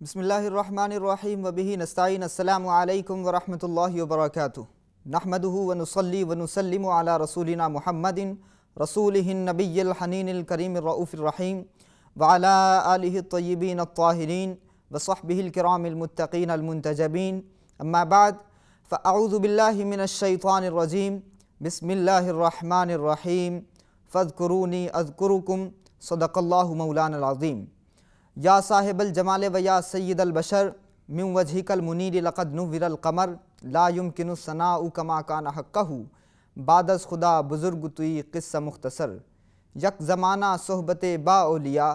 बिस्मिल्लाहिर्रहमानिर्रहीम वबिही नस्तईन अस्सलामु अलैकुम वरहमतुल्लाहि वबरकातुहु नहमदुहु व नुसल्ली व नुसल्लिमु अला रसूलिना मुहम्मदिन रसूलिहिन नबिय्यिल हनीनिल करीमिर रऊफिर रहीम व अला आलिहि त्तय्यिबीन अत्ताहिरीन व सहबिहिल किरामिल मुत्तकीन अल मुंतजबीन अम्मा बाद फ़अऊज़ु बिल्लाहि मिनश शैतानिर रजीम बिस्मिल्लाहिर्रहमानिर रहीम फ़ज़्कुरूनी अज़्कुरुकुम सदक़ल्लाहु मौलानल अज़ीम। या साहिबल जमाल व या सय्यदल बशर मिन वजहिकल मुनीर लक़द नुव्विरल क़मर ला युमकिनु सनाउ कमा कान हक़्क़हु बादस खुदा बुज़ुर्ग तुई क़िस्सा मुख्तसर। यक ज़माना सोहबते बाओलिया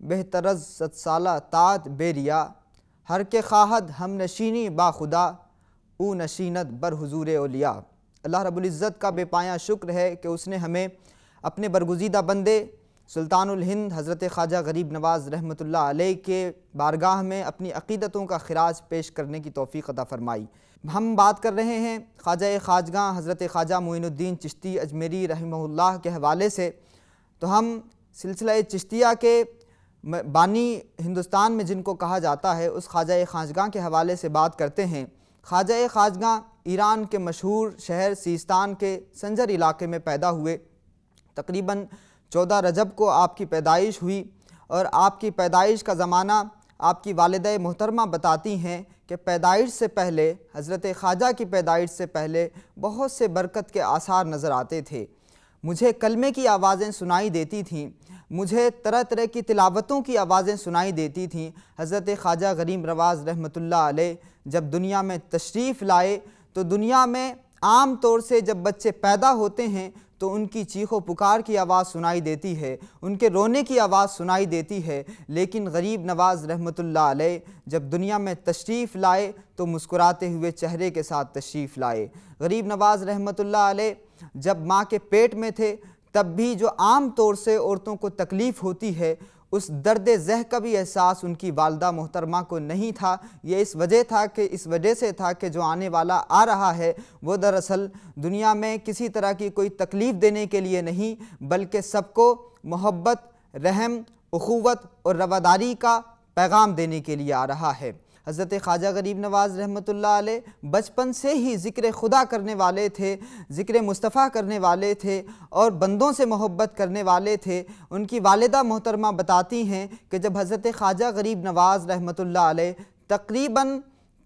बेहतरज़ सत्साला तात बेरिया हर के ख़ाहद हम नशीनी बाखुदा ऊ नशीनत बर हुज़ूर औलिया। अल्लाह रब्बुल इज़्ज़त का बेपाया शुक्र है कि उसने हमें अपने बरगुज़ीदा बंदे सुल्तानुल हिंद हज़रत ख्वाजा गरीब नवाज़ रहमतुल्लाह अलैह के बारगाह में अपनी अक़ीदतों का ख़िराज पेश करने की तौफ़ीक़ अता फ़रमाई। हम बात कर रहे हैं ख्वाजा ख़ाजगां हज़रत ख्वाजा मोइनुद्दीन चिश्ती अजमेरी रहमहुल्लाह के हवाले से। तो हम सिलसिला चिश्तिया के बानी हिंदुस्तान में जिनको कहा जाता है उस ख्वाजा ख़ाजगां के हवाले से बात करते हैं। ख्वाजा ख़ाजगां ईरान के मशहूर शहर सीस्तान के संजर इलाके में पैदा हुए। तकरीबन 14 रजब को आपकी पैदाइश हुई और आपकी पैदाइश का ज़माना आपकी वालिदा मोहतरमा बताती हैं कि पैदाइश से पहले हज़रत ख्वाजा की पैदाइश से पहले बहुत से बरकत के आसार नज़र आते थे। मुझे कलमे की आवाज़ें सुनाई देती थीं, मुझे तरह तरह की तिलावतों की आवाज़ें सुनाई देती थीं। हज़रत ख्वाजा गरीब नवाज़ रहमतुल्लाह अलैह जब दुनिया में तशरीफ़ लाए तो दुनिया में आम तौर से जब बच्चे पैदा होते हैं तो उनकी चीखो पुकार की आवाज़ सुनाई देती है, उनके रोने की आवाज़ सुनाई देती है। लेकिन गरीब नवाज़ रहमतुल्लाह अलैह जब दुनिया में तशरीफ़ लाए तो मुस्कुराते हुए चेहरे के साथ तशरीफ़ लाए। गरीब नवाज़ रहमतुल्लाह अलैह जब माँ के पेट में थे तब भी जो आम तौर से औरतों को तकलीफ़ होती है उस दर्द ज़ह का भी एहसास उनकी वालदा मोहतरमा को नहीं था। ये इस वजह से था कि जो आने वाला आ रहा है वो दरअसल दुनिया में किसी तरह की कोई तकलीफ़ देने के लिए नहीं बल्कि सबको मोहब्बत, रहम, उख़ुवत और रवादारी का पैगाम देने के लिए आ रहा है। हज़रत ख्वाजा गरीब नवाज़ रहमतुल्लाह अलैह बचपन से ही ज़िक्र खुदा करने वाले थे, ज़िक्र मुस्तफ़ा करने वाले थे और बंदों से मोहब्बत करने वाले थे। उनकी वालिदा मोहतरमा बताती हैं कि जब हज़रत ख्वाजा गरीब नवाज़ रहमतुल्लाह अलैह तकरीबन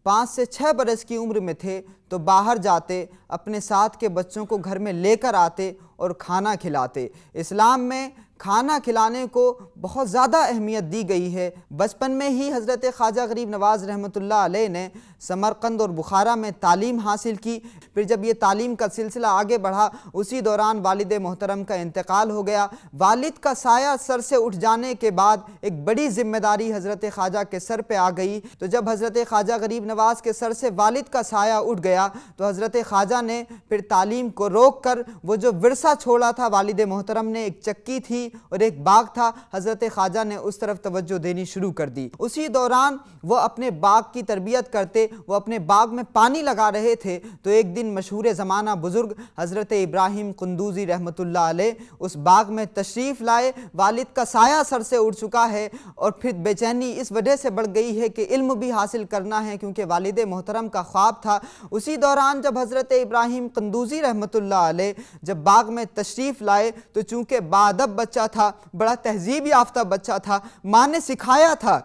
5 से 6 बरस की उम्र में थे तो बाहर जाते, अपने साथ के बच्चों को घर में लेकर आते और खाना खिलाते। इस्लाम में खाना खिलाने को बहुत ज़्यादा अहमियत दी गई है। बचपन में ही हज़रत ख्वाजा गरीब नवाज़ रहमतुल्लाह अलैह ने समरकंद और बुखारा में तालीम हासिल की। फिर जब ये तालीम का सिलसिला आगे बढ़ा उसी दौरान वालिद मोहतरम का इंतकाल हो गया। वालिद का साया सर से उठ जाने के बाद एक बड़ी ज़िम्मेदारी हज़रत ख्वाजा के सर पे आ गई। तो जब हज़रत ख्वाजा गरीब नवाज़ के सर से वालिद का साया उठ गया तो हज़रत ख्वाजा ने फिर तालीम को रोक कर वो जो विरसा छोड़ा था वालिद मोहतरम ने, एक चक्की थी और एक बाग था, हज़रत ख्वाजा ने उस तरफ तवज्जो देनी शुरू कर दी। उसी दौरान वो अपने बाग की तरबियत करते, वो अपने बाग में पानी लगा रहे थे तो एक दिन मशहूर ज़माना बुज़ुर्ग हज़रत इब्राहिम कुंदूज़ी रहमतुल्लाह अलैह उस बाग में तशरीफ़ लाए। वालिद का साया सर से उड़ चुका है और फिर बेचैनी इस वजह से बढ़ गई है कि इल्म भी हासिल करना है क्योंकि वालिद मोहतरम का ख्वाब था। उसी दौरान जब हज़रत इब्राहिम कुंदूज़ी रहमतुल्लाह अलैह जब बाग में तशरीफ़ लाए तो चूँकि बाअदब बच्चा था, बड़ा तहज़ीब याफ्ता बच्चा था, माँ ने सिखाया था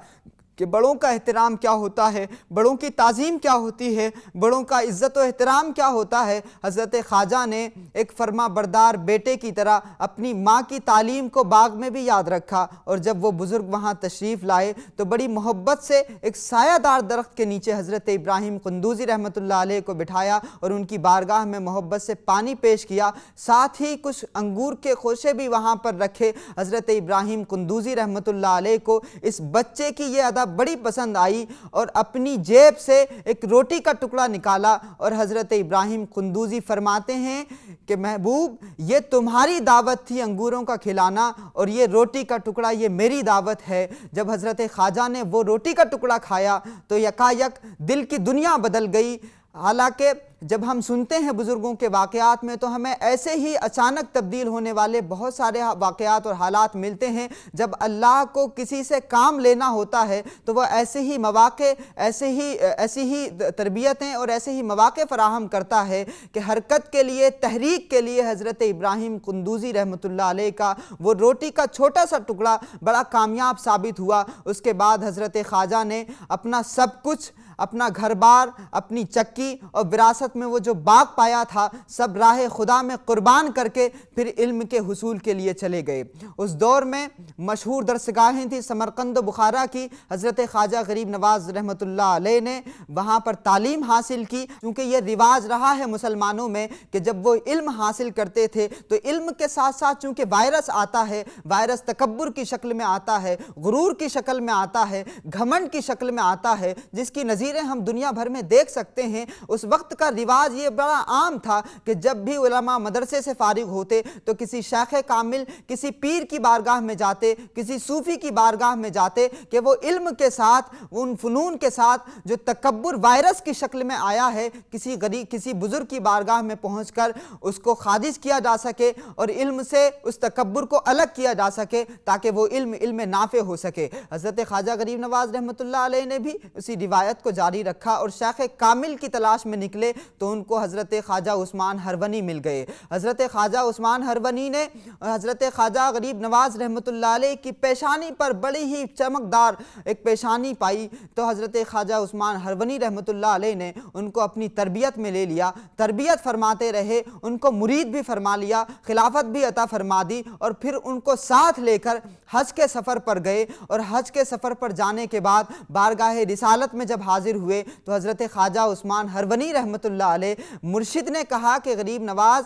कि बड़ों का एहतराम क्या होता है, बड़ों की ताज़ीम क्या होती है, बड़ों का इज़्ज़त व एहतराम क्या होता है। हज़रत ख्वाजा ने एक फर्मा बरदार बेटे की तरह अपनी माँ की तालीम को बाग में भी याद रखा और जब वो बुज़ुर्ग वहाँ तशरीफ़ लाए तो बड़ी मोहब्बत से एक सायादार दरख्त के नीचे हज़रत इब्राहिम कुंदूज़ी रहमतुल्लाह अलैह को बिठाया और उनकी बारगाह में मोहब्बत से पानी पेश किया। साथ ही कुछ अंगूर के खोशे भी वहाँ पर रखे। हज़रत इब्राहिम कुंदूज़ी रहमतुल्लाह अलैह को इस बच्चे की ये अदा बड़ी पसंद आई और अपनी जेब से एक रोटी का टुकड़ा निकाला और हज़रत इब्राहिम कुंदूज़ी फरमाते हैं कि महबूब ये तुम्हारी दावत थी अंगूरों का खिलाना और ये रोटी का टुकड़ा ये मेरी दावत है। जब हज़रत ख्वाजा ने वो रोटी का टुकड़ा खाया तो यकायक दिल की दुनिया बदल गई। हालांकि جب ہم سنتے ہیں بزرگوں کے واقعات میں تو ہمیں ایسے ہی اچانک تبدیل ہونے والے بہت سارے واقعات اور حالات ملتے ہیں۔ جب اللہ کو کسی سے کام لینا ہوتا ہے تو وہ ایسے ہی مواقع، ایسی ہی تربیتیں اور ایسے ہی مواقع فراہم کرتا ہے کہ حرکت کے لیے، تحریک کے لیے حضرت ابراہیم قندوزی رحمۃ اللہ علیہ کا وہ روٹی کا چھوٹا سا ٹکڑا بڑا کامیاب ثابت ہوا۔ اس کے بعد حضرت خواجہ نے اپنا سب کچھ، اپنا گھر بار، اپنی چکی اور وراثت میں وہ جو باغ پایا تھا، سب راہ خدا میں قربان کر کے پھر علم کے حصول کے لیے چلے گئے۔ اس دور میں مشہور درسگاہیں تھیں سمرقند و بخارا کی۔ حضرت خواجہ غریب نواز رحمۃ اللہ علیہ نے وہاں پر تعلیم حاصل کی، کیونکہ یہ رواج رہا ہے مسلمانوں میں کہ جب وہ علم حاصل کرتے تھے تو علم کے ساتھ ساتھ چونکہ وائرس آتا ہے، وائرس تکبر کی شکل میں آتا ہے، غرور کی شکل میں آتا ہے، گھمنڈ کی شکل میں آتا ہے، جس کی نظیریں ہم دنیا بھر میں دیکھ سکتے ہیں۔ اس وقت کا رواج یہ بڑا عام تھا کہ جب بھی علماء مدرسے سے فارغ ہوتے تو کسی شیخ کامل، کسی پیر کی بارگاہ میں جاتے، کسی صوفی کی بارگاہ میں جاتے کہ وہ علم کے ساتھ، ان فنون کے ساتھ جو تکبر وائرس کی شکل میں آیا ہے، کسی بزرگ کی بارگاہ میں پہنچ کر اس کو خارج کیا جا سکے اور علم سے اس تکبر کو الگ کیا جا سکے تاکہ وہ علم نافع ہو سکے۔ حضرت خواجہ غریب نواز رحمۃ اللہ علیہ نے بھی اسی روایت کو جاری رکھا اور شیخ کامل کی تلاش میں نکلے تو ان کو حضرت خواجہ عثمان ہرونی مل گئے۔ حضرت خواجہ عثمان ہرونی نے حضرت خواجہ غریب نواز رحمۃ اللہ علیہ کی پیشانی پر بڑی ہی چمکدار ایک پیشانی پائی تو حضرت خواجہ عثمان ہرونی رحمۃ اللہ علیہ نے ان کو اپنی تربیت میں لے لیا، تربیت فرماتے رہے، ان کو مرید بھی فرما لیا، خلافت بھی عطا فرما دی اور پھر ان کو ساتھ لے کر حج کے سفر پر گئے اور حج کے سفر پر جانے کے بعد بارگاہ رسالت میں جب حاضر ہوئے تو حضرت خواجہ عثمان ہرونی رحمۃ اللہ علیہ مرشد نے کہا کہ غریب نواز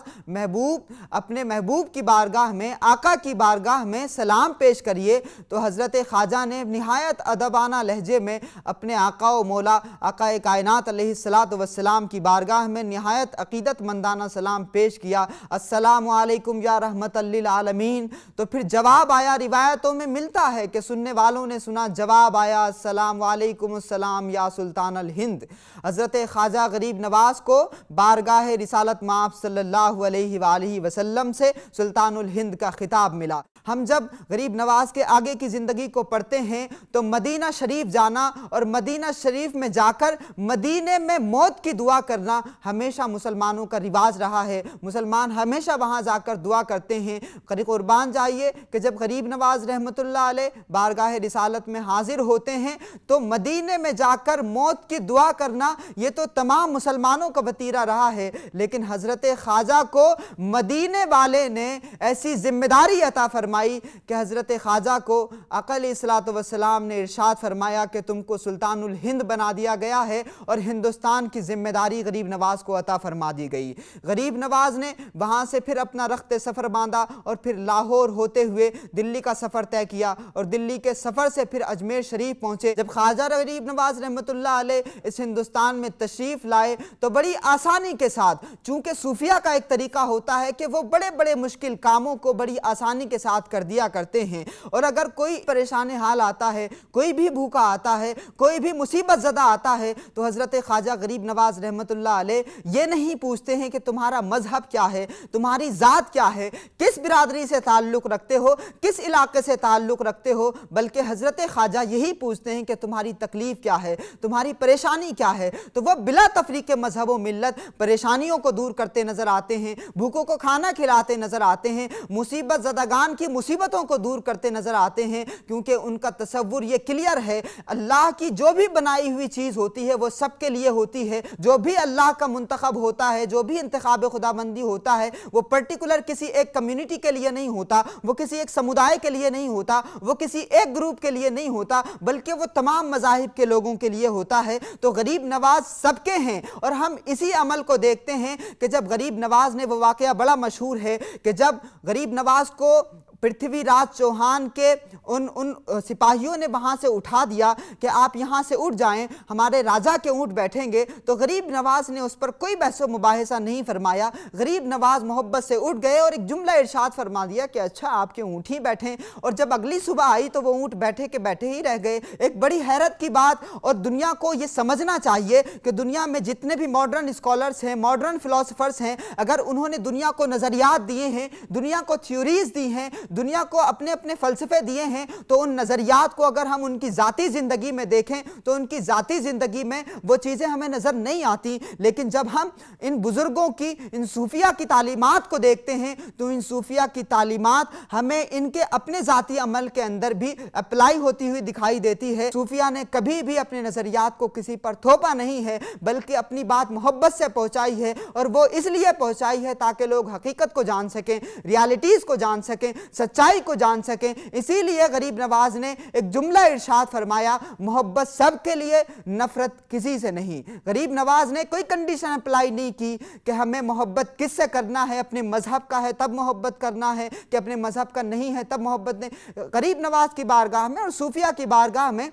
اپنے محبوب کی بارگاہ میں، آقا کی بارگاہ میں سلام پیش کریے۔ تو حضرت خواجہ نے نہایت ادبانہ لہجے میں اپنے آقا و مولا آقا کائنات علیہ السلام کی بارگاہ میں نہایت عقیدت مندانہ سلام پیش کیا، السلام علیکم یا رحمت للعالمین۔ تو پھر جواب آیا، روایتوں میں ملتا ہے کہ سننے والوں نے سنا، جواب آیا السلام علیکم السلام یا سلطان الہند۔ حضرت خواجہ غریب نواز کو بارگاہ رسالت مآب صلی اللہ علیہ وآلہ وسلم سے سلطان الہند کا خطاب ملا۔ ہم جب غریب نواز کے آگے کی زندگی کو پڑھتے ہیں تو مدینہ شریف جانا اور مدینہ شریف میں جا کر مدینے میں موت کی دعا کرنا ہمیشہ مسلمانوں کا رواج رہا ہے۔ مسلمان ہمیشہ وہاں جا کر دعا کرتے ہیں۔ قربان جائیے کہ جب غریب نواز رحمۃ اللہ علیہ بارگاہ رسالت میں حاضر ہوتے ہیں تو مدینے میں جا کر موت کی دعا کرنا یہ تو تمام مسلمانوں کا وتیرہ رہا ہے، لیکن حضرت خواجہ کو مدینے والے نے ایسی ذمہ داری عطا فرمائی کہ حضرت خواجہ کو آقا علیہ السلام نے ارشاد فرمایا کہ تم کو سلطان الہند بنا دیا گیا ہے اور ہندوستان کی ذمہ داری غریب نواز کو عطا فرما دی گئی۔ غریب نواز نے وہاں سے پھر اپنا رخت سفر باندھا اور پھر لاہور ہوتے ہوئے دلی کا سفر طے کیا اور دلی کے سفر سے پھر اجمیر شریف پہنچے۔ جب خواجہ غریب نواز رحمۃ اللہ علیہ اس ہندوستان میں تشریف لائے تو بڑی آسانی کے ساتھ، چونکہ صوفیہ کا ایک طریقہ ہوتا ہے کہ وہ بڑے بڑے مشکل کاموں کو بڑی آسانی کے ساتھ کر دیا کرتے ہیں، اور اگر کوئی پریشان حال آتا ہے، کوئی بھی بھوکا آتا ہے، کوئی بھی مصیبت زدہ آتا ہے تو حضرت خواجہ غریب نواز رحمۃ اللہ علیہ یہ نہیں پوچھتے ہیں کہ تمہارا مذہب کیا ہے، تمہاری ذات کیا ہے، کس برادری سے تعلق رکھتے ہو، کس علاقے سے تعلق رکھتے ہو، بلکہ حضرت خواجہ یہی پوچھتے ہیں کہ تمہاری تکلیف کیا ہے، تمہاری پریشانی کیا ہے۔ تو وہ بلا تفریق مذہب و ملت پریشانیوں کو دور کرتے نظر آتے ہیں، بھوکوں کو کھانا کھلاتے نظر آتے ہیں، مصیبت زدگان کی مصیبتوں کو دور کرتے نظر آتے ہیں، کیونکہ ان کا تصور یہ کلیئر ہے، اللہ کی جو بھی بنائی ہوئی چیز ہوتی ہے وہ سب کے لیے ہوتی ہے، جو بھی اللہ کا منتخب ہوتا ہے، جو بھی انتخاب خداوندی ہوتا ہے وہ پرٹیکولر کسی ایک کمیونٹی کے لیے نہیں ہوتا، وہ کسی ایک سمودائے کے لیے نہیں ہوتا، وہ کسی ایک گروپ کے لیے نہیں ہوتا، بلکہ وہ تمام مذاہب کے لوگوں کے لیے ہوتا ہے۔ تو غریب نواز سب کے ہیں، اور ہم اسی عمل کو دیکھتے ہیں کہ جب غریب نواز نے، وہ واقعہ بڑا مشہور ہے کہ جب غریب نواز کو पृथ्वीराज चौहान के उन सिपाहियों ने वहाँ से उठा दिया कि आप यहाँ से उठ जाएं, हमारे राजा के ऊँट बैठेंगे, तो गरीब नवाज ने उस पर कोई बहस व मुबाहिसा नहीं फरमाया। गरीब नवाज मोहब्बत से उठ गए और एक जुमला इरशाद फरमा दिया कि अच्छा आपके ऊँट ही बैठें। और जब अगली सुबह आई तो वो ऊँट बैठे के बैठे ही रह गए। एक बड़ी हैरत की बात, और दुनिया को ये समझना चाहिए कि दुनिया में जितने भी मॉडर्न स्कॉलर्स हैं, मॉडर्न फिलोसफर्स हैं, अगर उन्होंने दुनिया को नज़रियात दिए हैं, दुनिया को थ्योरीज दी हैं, दुनिया को अपने अपने फ़लसफ़े दिए हैं, तो उन नज़रियात को अगर हम उनकी ज़ाती ज़िंदगी में देखें तो उनकी ज़ाती ज़िंदगी में वो चीज़ें हमें नज़र नहीं आती। लेकिन जब हम इन बुज़ुर्गों की, इन सूफिया की तालीमात को देखते हैं तो इन सूफिया की तालीमात हमें इनके अपने ज़ाती अमल के अंदर भी अप्लाई होती हुई दिखाई देती है। सूफिया ने कभी भी अपने नज़रियात को किसी पर थोपा नहीं है, बल्कि अपनी बात मोहब्बत से पहुँचाई है, और वो इसलिए पहुँचाई है ताकि लोग हकीकत को जान सकें, रियलिटीज़ को जान सकें, सच्चाई को जान सकें। इसीलिए गरीब नवाज ने एक जुमला इरशाद फरमाया, मोहब्बत सब के लिए, नफरत किसी से नहीं। गरीब नवाज ने कोई कंडीशन अप्लाई नहीं की कि हमें मोहब्बत किससे करना है, अपने मजहब का है तब मोहब्बत करना है कि अपने मजहब का नहीं है तब मोहब्बत नहीं। गरीब नवाज की बारगाह में और सूफिया की बारगाह में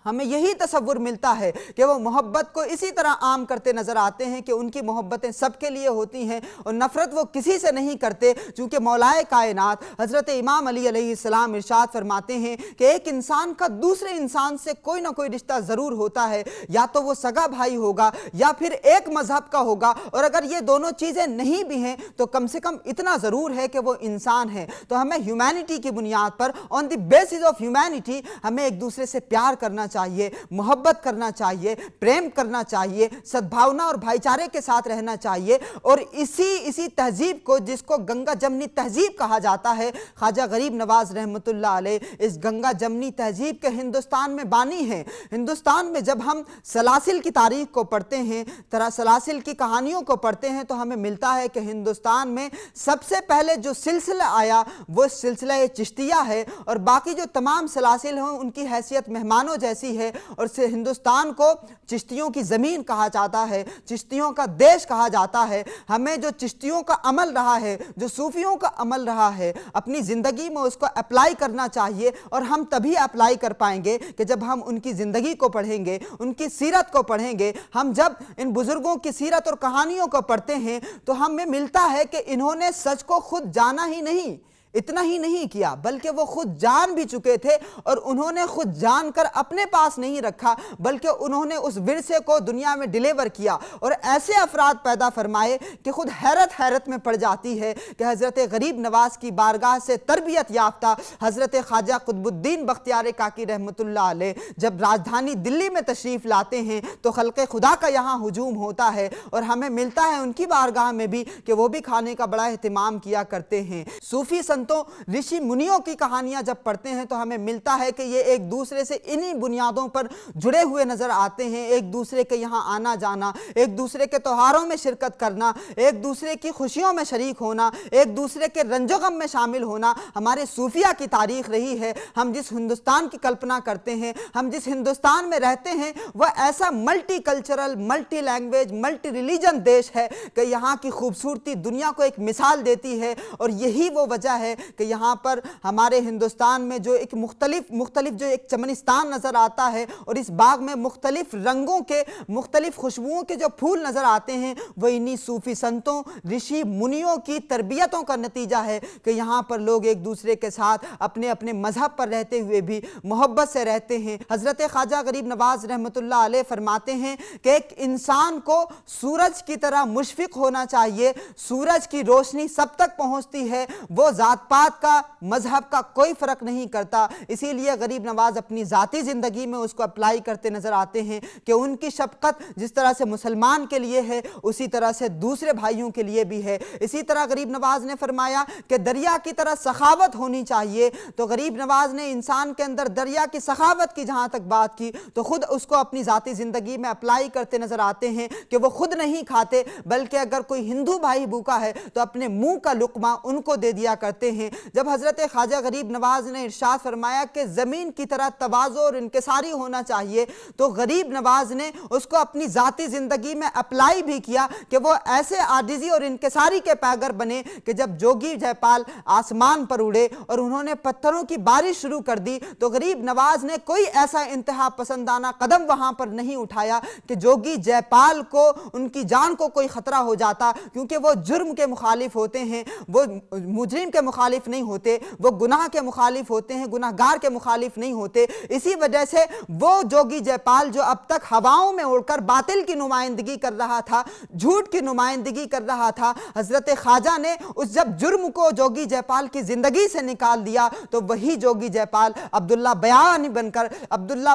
हमें यही तसव्वुर मिलता है कि वो मोहब्बत को इसी तरह आम करते नज़र आते हैं कि उनकी मोहब्बतें सबके लिए होती हैं और नफ़रत वो किसी से नहीं करते। चूँकि मौलाए कायनात हज़रत इमाम अली अलैहिस्सलाम इरशाद फरमाते हैं कि एक इंसान का दूसरे इंसान से कोई ना कोई रिश्ता ज़रूर होता है, या तो वो सगा भाई होगा या फिर एक मज़हब का होगा, और अगर ये दोनों चीज़ें नहीं भी हैं तो कम से कम इतना ज़रूर है कि वो इंसान है। तो हमें ह्यूमैनिटी की बुनियाद पर, on the basis of humanity, हमें एक दूसरे से प्यार करना चाहिए, मोहब्बत करना चाहिए, प्रेम करना चाहिए, सद्भावना और भाईचारे के साथ रहना चाहिए। और इसी तहजीब को, जिसको गंगा जमनी तहजीब कहा जाता है, ख्वाजा गरीब नवाज रहमतुल्लाह अलैह इस गंगा जमनी तहजीब के हिंदुस्तान में बानी हैं। हिंदुस्तान में जब हम सलासिल की तारीख को पढ़ते हैं, सलासिल की कहानियों को पढ़ते हैं, तो हमें मिलता है कि हिंदुस्तान में सबसे पहले जो सिलसिला आया वो सिलसिला चिश्तिया है, और बाकी जो तमाम सलासिल हैं उनकी हैसियत मेहमानों जैसी है। और से हिंदुस्तान को चिश्तियों की ज़मीन कहा जाता है, चिश्तियों का देश कहा जाता है। हमें जो चिश्तियों का अमल रहा है, जो सूफियों का अमल रहा है, अपनी ज़िंदगी में उसको अप्लाई करना चाहिए। और हम तभी अप्लाई कर पाएंगे कि जब हम उनकी ज़िंदगी को पढ़ेंगे, उनकी सीरत को पढ़ेंगे। हम जब इन बुज़ुर्गों की सीरत और कहानियों को पढ़ते हैं तो हमें मिलता है कि इन्होंने सच को खुद जाना ही नहीं, इतना ही नहीं किया, बल्कि वो खुद जान भी चुके थे, और उन्होंने खुद जानकर अपने पास नहीं रखा, बल्कि उन्होंने उस विरसे को दुनिया में डिलीवर किया। और ऐसे अफराद पैदा फरमाए कि खुद हैरत में पड़ जाती है कि हज़रत गरीब नवाज की बारगाह से तरबियत याफ्ता हज़रत ख्वाजा कुतुबुद्दीन बख्तियार काकी रहमतुल्लाह अलैह जब राजधानी दिल्ली में तशरीफ़ लाते हैं तो खल्क़े खुदा का यहाँ हुजूम होता है। और हमें मिलता है उनकी बारगाह में भी कि वो भी खाने का बड़ा एहतमाम किया करते हैं। सूफ़ी तो ऋषि मुनियों की कहानियां जब पढ़ते हैं तो हमें मिलता है कि ये एक दूसरे से इन्हीं बुनियादों पर जुड़े हुए नजर आते हैं। एक दूसरे के यहाँ आना जाना, एक दूसरे के त्योहारों में शिरकत करना, एक दूसरे की खुशियों में शरीक होना, एक दूसरे के रंजो गम में शामिल होना हमारे सूफिया की तारीख रही है। हम जिस हिंदुस्तान की कल्पना करते हैं, हम जिस हिंदुस्तान में रहते हैं, वह ऐसा multi cultural, multi language, multi religion देश है कि यहाँ की खूबसूरती दुनिया को एक मिसाल देती है। और यही वो वजह है कि यहाँ पर हमारे हिंदुस्तान में जो एक मुख्तलिफ जो एक चमनिस्तान नज़र आता है, और इस बाग में मुख्तलिफ रंगों के, मुख्तलिफ खुशबुओं के जो फूल नज़र आते हैं, वो इन्हीं सूफ़ी संतों, ऋषि मुनियों की तरबियतों का नतीजा है कि यहाँ पर लोग एक दूसरे के साथ अपने अपने मजहब पर रहते हुए भी मोहब्बत से रहते हैं। हज़रत ख्वाजा गरीब नवाज रहमतुल्लाह अलैह फरमाते हैं कि एक इंसान को सूरज की तरह मुशफ़िक़ होना चाहिए। सूरज की रोशनी सब तक पहुँचती है, वो ज़ात पात का, मजहब का कोई फ़र्क नहीं करता। इसीलिए गरीब नवाज अपनी ज़ाती ज़िंदगी में उसको अप्लाई करते नज़र आते हैं कि उनकी शफ़क़त जिस तरह से मुसलमान के लिए है, उसी तरह से दूसरे भाइयों के लिए भी है। इसी तरह गरीब नवाज ने फरमाया कि दरिया की तरह सखावत होनी चाहिए। तो गरीब नवाज ने इंसान के अंदर दरिया की सखावत की जहाँ तक बात की, तो खुद उसको अपनी ज़ाती ज़िंदगी में अप्लाई करते नज़र आते हैं कि वो खुद नहीं खाते, बल्कि अगर कोई हिंदू भाई भूखा है तो अपने मुँह का लुक़मा उनको दे दिया करते करते हैं। जब हज़रत ख्वाजा गरीब नवाज़ ने इरशाद फरमाया कि ज़मीन की तरह तवाज़ु और इनकिसारी होना चाहिए, तो गरीब नवाज़ ने उसको अपनी ज़ाती ज़िंदगी में अप्लाई भी किया कि वो ऐसे आजिज़ी और इनकिसारी के पैगर बने कि जब जोगी जयपाल आसमान पर उड़े और उन्होंने पत्थरों की बारिश शुरू कर दी, तो गरीब नवाज़ ने कोई ऐसा इंतहा पसंदाना कदम वहाँ पर नहीं उठाया कि जोगी जयपाल को, उनकी जान को कोई ख़तरा हो जाता, क्योंकि वो जुर्म के मुखालिफ होते हैं, वो मुजरिम के मुखालिफ नहीं होते, वो गुनाह के मुखालिफ होते हैं, गुनाहगार के मुखालिफ नहीं होते। इसी वजह से वो जोगी जयपाल जो अब तक हवाओं में उड़कर बातिल की नुमाइंदगी कर रहा था, झूठ की नुमाइंदगी कर रहा था, हज़रत ख्वाजा ने उस जब जुर्म को जोगी जयपाल की ज़िंदगी से निकाल दिया, तो वही जोगी जयपाल अब्दुल्ला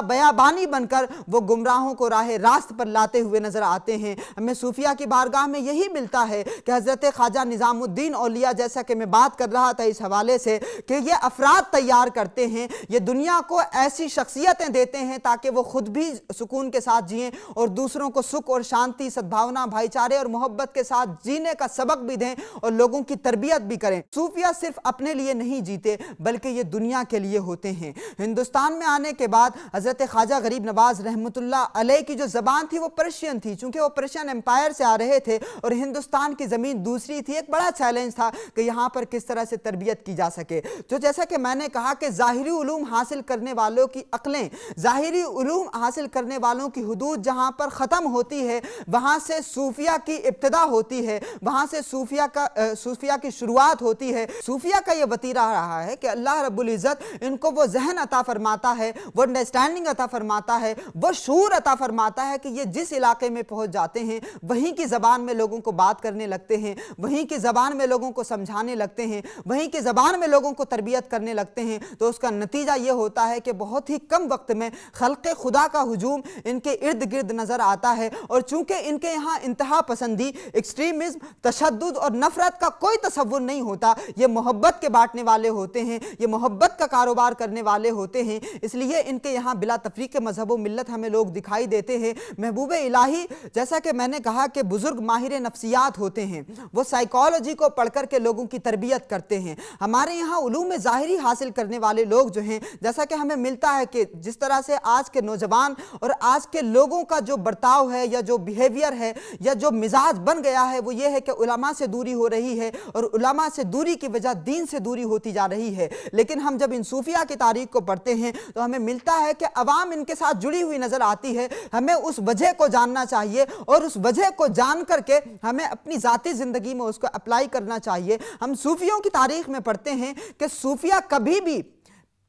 बयाबानी बनकर वो गुमराहों को राह रास्त पर लाते हुए नजर आते हैं। हमें सूफिया की बारगाह में यही मिलता है कि हज़रत ख्वाजा निज़ामुद्दीन औलिया, जैसा कि मैं बात कर रहा था इस हवाले से, कि ये अफराद तैयार करते हैं, ये दुनिया को ऐसी शख्सियतें देते हैं ताकि वो खुद भी सुकून के साथ जिएं और दूसरों को सुख और शांति, सद्भावना, भाईचारे और मोहब्बत के साथ जीने का सबक भी दें और लोगों की तरबियत भी करें। सूफिया सिर्फ अपने लिए नहीं जीते बल्कि ये दुनिया के लिए होते हैं। हिंदुस्तान में आने के बाद हज़रत ख्वाजा गरीब नवाज़ रहमतुल्लाह अलैह की जो ज़बान थी वो पर्शियन थी, चूँकि वो पर्शियन एम्पायर से आ रहे थे और हिंदुस्तान की ज़मीन दूसरी थी। एक बड़ा चैलेंज था कि यहाँ पर किस तरह से तरबियत की जा सके। तो जैसा कि मैंने कहा कि ज़ाहिरी उलूम हासिल करने वालों की अक्लें, ज़ाहिरी उलूम हासिल करने वालों की हुदूद जहाँ पर ख़त्म होती है, वहाँ से सूफिया की इब्तिदा होती है, वहाँ से सूफिया की शुरुआत होती है। सूफिया का ये वतीरा रहा है कि अल्लाह रब्बुल इज़्ज़त इनको वो जहन अता फरमाता है, वो अंडरस्टैंडिंग अता फरमाता है, वो शूर अता फरमाता है कि ये जिस इलाके में पहुंच जाते हैं वहीं की ज़बान में लोगों को बात करने लगते हैं, वहीं की ज़बान में लोगों को समझाने लगते हैं, वहीं की ज़बान में लोगों को तरबियत करने लगते हैं। तो उसका नतीजा ये होता है कि बहुत ही कम वक्त में खल्क़े खुदा का हुजूम इनके इर्द गिर्द नज़र आता है। और चूँकि इनके यहाँ इंतहा पसंदी, एक्सट्रीमिज़म, तशद्दुद और नफ़रत का कोई तसव्वुर नहीं होता, ये मोहब्बत के बांटने वाले होते हैं, ये मोहब्बत का कारोबार करने वाले होते हैं, इसलिए इनके यहाँ बिला तफरीक मज़हब व मिल्लत हमें लोग दिखाई देते हैं। महबूब इलाही, जैसा कि मैंने कहा कि बुज़ुर्ग माहिर नफ्सियात होते हैं, वो साइकोलॉजी को पढ़ कर के लोगों की तरबियत करते हैं। हमारे यहाँ उलूम ज़ाहिरी हासिल करने वाले लोग जो हैं, जैसा कि हमें मिलता है कि जिस तरह से आज के नौजवान और आज के लोगों का जो बर्ताव है या जो बिहेवियर है या जो मिजाज बन गया है, वो ये है कि उलमा से दूरी हो रही है और उलमा से दूरी की वजह दीन से दूरी होती जा रही है। लेकिन हम जब इन सूफिया की तारीख को पढ़ते हैं तो हमें मिलता है कि अवाम इनके साथ जुड़ी हुई नजर आती है। हमें उस वजह को जानना चाहिए और उस वजह को जान करके हमें अपनी ज़ाती ज़िंदगी में उसको अप्लाई करना चाहिए। हम सूफियों की तारीख में पढ़ते हैं कि सूफिया कभी भी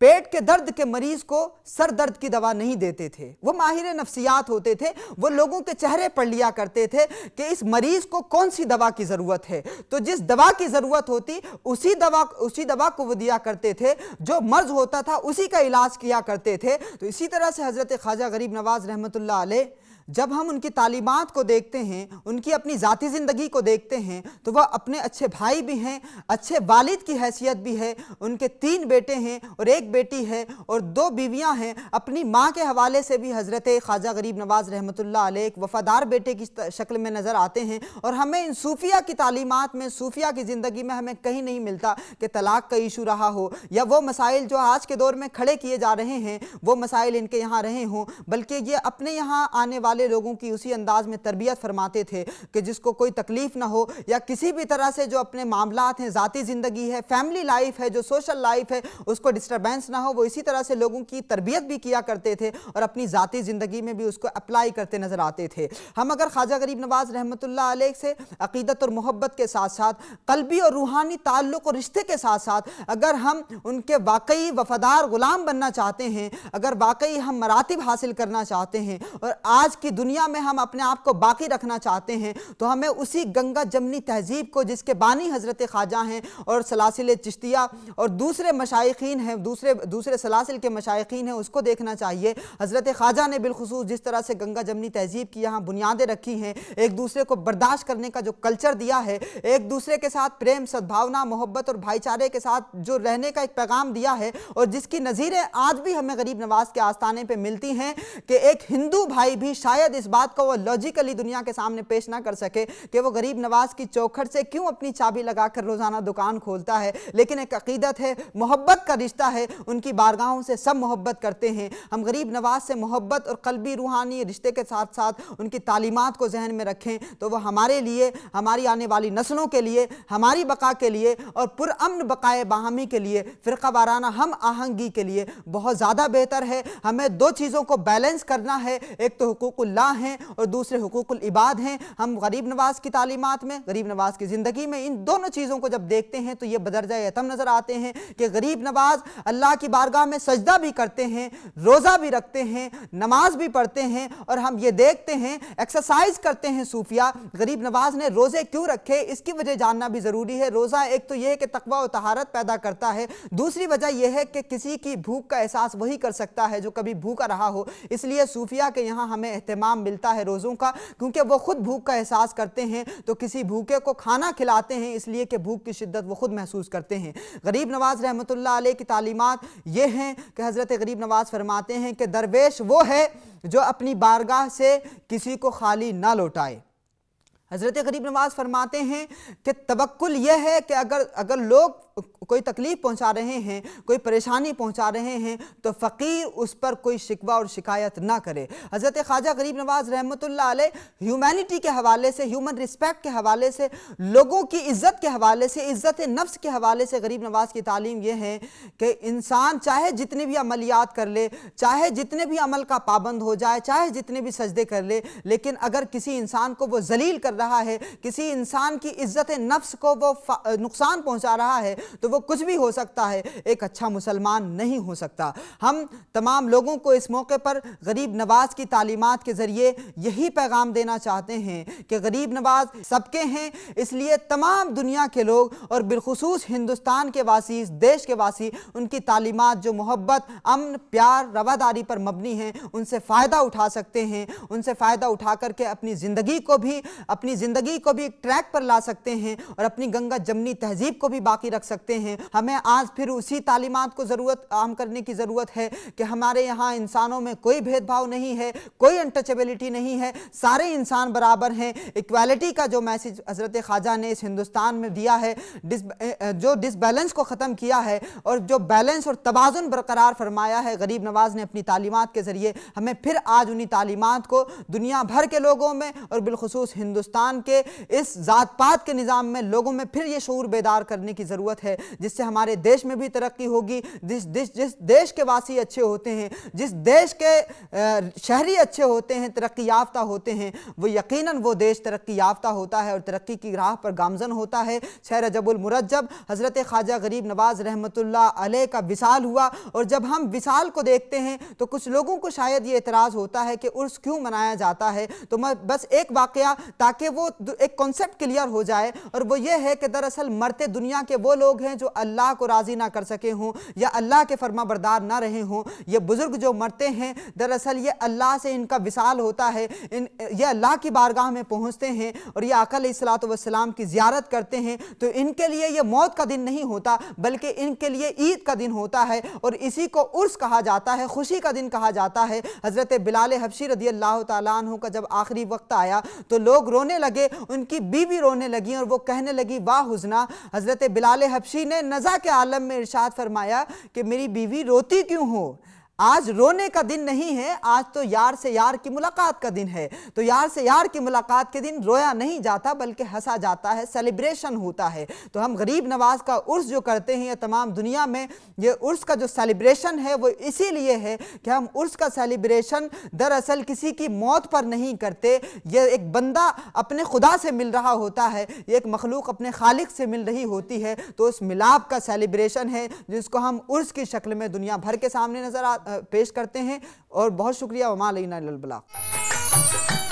पेट के दर्द के मरीज को सर दर्द की दवा नहीं देते थे। वो माहिर नफ्सियात होते थे, वो लोगों के चेहरे पढ़ लिया करते थे कि इस मरीज को कौन सी दवा की ज़रूरत है, तो जिस दवा की ज़रूरत होती उसी दवा को वो दिया करते थे, जो मर्ज होता था उसी का इलाज किया करते थे। तो इसी तरह से हज़रत ख्वाजा गरीब नवाज़ रहमतुल्लाह अलैह, जब हम उनकी तालीमात को देखते हैं, उनकी अपनी ज़ाती ज़िंदगी को देखते हैं, तो वह अपने अच्छे भाई भी हैं, अच्छे वालिद की हैसियत भी है, उनके 3 बेटे हैं और 1 बेटी है और 2 बीवियां हैं। अपनी माँ के हवाले से भी हज़रत ख्वाजा गरीब नवाज़ रहमतुल्लाह अलैह एक वफ़ादार बेटे की शक्ल में नज़र आते हैं। और हमें इन सूफिया की तालीमात में, सूफिया की ज़िंदगी में हमें कहीं नहीं मिलता कि तलाक़ का इशू रहा हो या वो मसाइल जो आज के दौर में खड़े किए जा रहे हैं वो मसाइल इनके यहाँ रहे हों, बल्कि ये अपने यहाँ आने वाले लोगों की उसी अंदाज में तरबियत फरमाते थे कि जिसको कोई तकलीफ ना हो या किसी भी तरह से जो अपने मामलात हैं, ज़ाती ज़िंदगी है, फैमिली लाइफ है, जो सोशल लाइफ है, उसको डिस्टर्बेंस ना हो। वो इसी तरह से लोगों की तरबियत भी किया करते थे और अपनी ज़ाती ज़िंदगी में भी उसको अप्लाई करते नज़र आते थे। हम अगर ख्वाजा गरीब नवाज़ रहमतुल्लाह अलैह से अक़ीदत और मोहब्बत के साथ साथ क़ल्बी और रूहानी ताल्लुक़ और रिश्ते के साथ साथ अगर हम उनके वाकई वफ़ादार ग़ुलाम बनना चाहते हैं, अगर वाकई हम मरातिब हासिल करना चाहते हैं और आज की दुनिया में हम अपने आप को बाकी रखना चाहते हैं, तो हमें उसी गंगा जमनी तहजीब को, जिसके बानी हज़रत ख्वाजा हैं और सलासिल चिश्तिया और दूसरे मशाइखीन हैं, दूसरे सलासिल के मशाइखीन हैं, उसको देखना चाहिए। हज़रत ख्वाजा ने बिलखुसूस जिस तरह से गंगा जमनी तहजीब की यहाँ बुनियादें रखी हैं, एक दूसरे को बर्दाश्त करने का जो कल्चर दिया है, एक दूसरे के साथ प्रेम, सद्भावना, मोहब्बत और भाईचारे के साथ जो रहने का एक पैगाम दिया है, और जिसकी नज़ीरें आज भी हमें गरीब नवाज़ के आस्थाने पर मिलती हैं कि एक हिंदू भाई भी शायद इस बात को वो लॉजिकली दुनिया के सामने पेश ना कर सके कि वो गरीब नवाज की चौखट से क्यों अपनी चाबी लगाकर रोज़ाना दुकान खोलता है, लेकिन एक अकीदत है, मोहब्बत का रिश्ता है, उनकी बारगाहों से सब मोहब्बत करते हैं। हम गरीब नवाज से मोहब्बत और क़ल्बी रूहानी रिश्ते के साथ साथ उनकी तालीमात को जहन में रखें तो वो हमारे लिए, हमारी आने वाली नस्लों के लिए, हमारी बका के लिए और पुरअमन बकाए बाहमी के लिए, फ़िरका वाराना हम आहंगी के लिए बहुत ज़्यादा बेहतर है। हमें दो चीज़ों को बैलेंस करना है, एक तो हुकूकुल्लाह हैं और दूसरे हुकूकुल इबाद हैं। हम गरीब नवाज की तालीमात में, गरीब नवाज की ज़िंदगी में इन दोनों चीज़ों को जब देखते हैं तो ये बदरजा यतम नज़र आते हैं कि गरीब नवाज अल्लाह की बारगाह में सजदा भी करते हैं, रोज़ा भी रखते हैं, नमाज भी पढ़ते हैं और हम ये देखते हैं एक्सरसाइज करते हैं सूफिया। गरीब नवाज ने रोज़े क्यों रखे, इसकी वजह जानना भी ज़रूरी है। रोज़ा एक तो यह है कि तकवा और तहारत पैदा करता है, दूसरी वजह यह है कि किसी की भूख का एहसास वही कर सकता है जो कभी भूखा रहा हो। इसलिए सूफिया के यहाँ हमें एहतमाम मिलता है रोज़ों का, क्योंकि वो खुद भूख का एहसास करते हैं तो किसी भूखे को खाना खिलाते हैं, इसलिए कि भूख की शिद्दत वो खुद महसूस करते हैं। गरीब नवाज रहमतुल्लाह अलैह की तालीमात ये हैं कि हज़रत गरीब नवाज फरमाते हैं कि दरवेश वो है जो अपनी बारगाह से किसी को खाली ना लौटाए। हज़रत गरीब नवाज फरमाते हैं कि तवक्कुल यह है कि अगर लोग कोई तकलीफ़ पहुंचा रहे हैं, कोई परेशानी पहुंचा रहे हैं तो फ़कीर उस पर कोई शिकवा और शिकायत ना करे। हज़रत ख्वाजा गरीब नवाज रहमतुल्लाह अलैह ह्यूमैनिटी के हवाले से, ह्यूमन रिस्पेक्ट के हवाले से, लोगों की इज़्ज़त के हवाले से, इज़्ज़त नफ्स के हवाले से गरीब नवाज की तालीम यह है कि इंसान चाहे जितने भी अमलियात कर ले, चाहे जितने भी अमल का पाबंद हो जाए, चाहे जितने भी सजदे कर ले, लेकिन अगर किसी इंसान को वो जलील कर रहा है, किसी इंसान की इज़्ज़त नफ्स को वो नुकसान पहुँचा रहा है तो वो कुछ भी हो सकता है, एक अच्छा मुसलमान नहीं हो सकता। हम तमाम लोगों को इस मौके पर गरीब नवाज की तालीमात के ज़रिए यही पैगाम देना चाहते हैं कि गरीब नवाज सबके हैं, इसलिए तमाम दुनिया के लोग और बिलखुसूस हिंदुस्तान के वासी, इस देश के वासी, उनकी तालीमात जो मोहब्बत, अमन, प्यार, रवादारी पर मबनी हैं, उनसे फ़ायदा उठा सकते हैं। उनसे फ़ायदा उठा करके अपनी ज़िंदगी को भी एक ट्रैक पर ला सकते हैं और अपनी गंगा जमनी तहजीब को भी बाकी रख सकते हैं। हमें आज फिर उसी तालीमात को आम करने की ज़रूरत है कि हमारे यहाँ इंसानों में कोई भेदभाव नहीं है, कोई अनटचेबिलिटी नहीं है, सारे इंसान बराबर हैं। इक्वालिटी का जो मैसेज हज़रत ख्वाजा ने इस हिंदुस्तान में दिया है, जो डिसबैलेंस को ख़त्म किया है और जो बैलेंस और तवाज़ुन बरकरार फरमाया है गरीब नवाज ने अपनी तालीमात के ज़रिए, हमें फिर आज उन्हीं तालीमात को दुनिया भर के लोगों में और बिलखुसूस हिंदुस्तान के इस ज़ात पात के निज़ाम में लोगों में फिर ये शऊर बेदार करने की ज़रूरत है, जिससे हमारे देश में भी तरक्की होगी। जिस देश के वासी अच्छे होते हैं, जिस देश के शहरी अच्छे होते हैं, तरक्की याफ्ता होते हैं, वो यकीनन वो देश तरक्की याफ्ता होता है और तरक्की की राह पर गामजन होता है। शहर रजबुल मुरज्जब हज़रत ख्वाजा गरीब नवाज रहमतुल्लाह अलैह का विसाल हुआ और जब हम विसाल को देखते हैं तो कुछ लोगों को शायद ये एतराज़ होता है कि उर्स क्यों मनाया जाता है। तो मैं बस एक वाक़या, ताकि वो एक कॉन्सेप्ट क्लियर हो जाए, और वो ये है कि दरअसल मरते दुनिया के वो लोग हैं जो अल्लाह को राज़ी ना कर सके हों या अल्लाह के फरमा बरदार ना रहे हों। ये बुज़ुर्ग जो मरते हैं दरअसल ये अल्लाह से इनका विसाल होता है, ये अल्लाह की बारगाह में पहुँचते हैं और ये आका अलैहिस्सलातु वस्सलाम की ज़ियारत करते हैं। तो इनके लिए ये मौत का दिन नहीं होता बल्कि इनके लिए ईद का दिन होता है और इसी को उर्स कहा जाता है, खुशी का दिन कहा जाता है। हज़रत बिलाल हबशी रज़ियल्लाहु ताला अन्हु का जब आखिरी वक्त आया तो लोग रोने लगे, उनकी बीवी रोने लगी और वो कहने लगी वाह हुज़्ना। हज़रत बिलाल हबशी ने नज़ा के आलम में इरशाद फरमाया कि मेरी बीवी रोती क्यों हो, आज रोने का दिन नहीं है, आज तो यार से यार की मुलाकात का दिन है। तो यार से यार की मुलाकात के दिन रोया नहीं जाता बल्कि हंसा जाता है, सेलिब्रेशन होता है। तो हम गरीब नवाज का उर्स जो करते हैं, ये तमाम दुनिया में ये उर्स का जो सेलिब्रेशन है वो इसीलिए है कि हम उर्स का सेलिब्रेशन दरअसल किसी की मौत पर नहीं करते। ये एक बंदा अपने खुदा से मिल रहा होता है, ये एक मखलूक अपने खालिक से मिल रही होती है, तो उस मिलाप का सेलिब्रेशन है जिसको हम उर्स की शक्ल में दुनिया भर के सामने पेश करते हैं। और बहुत शुक्रिया। वमा अलैना इल्लल बलाग।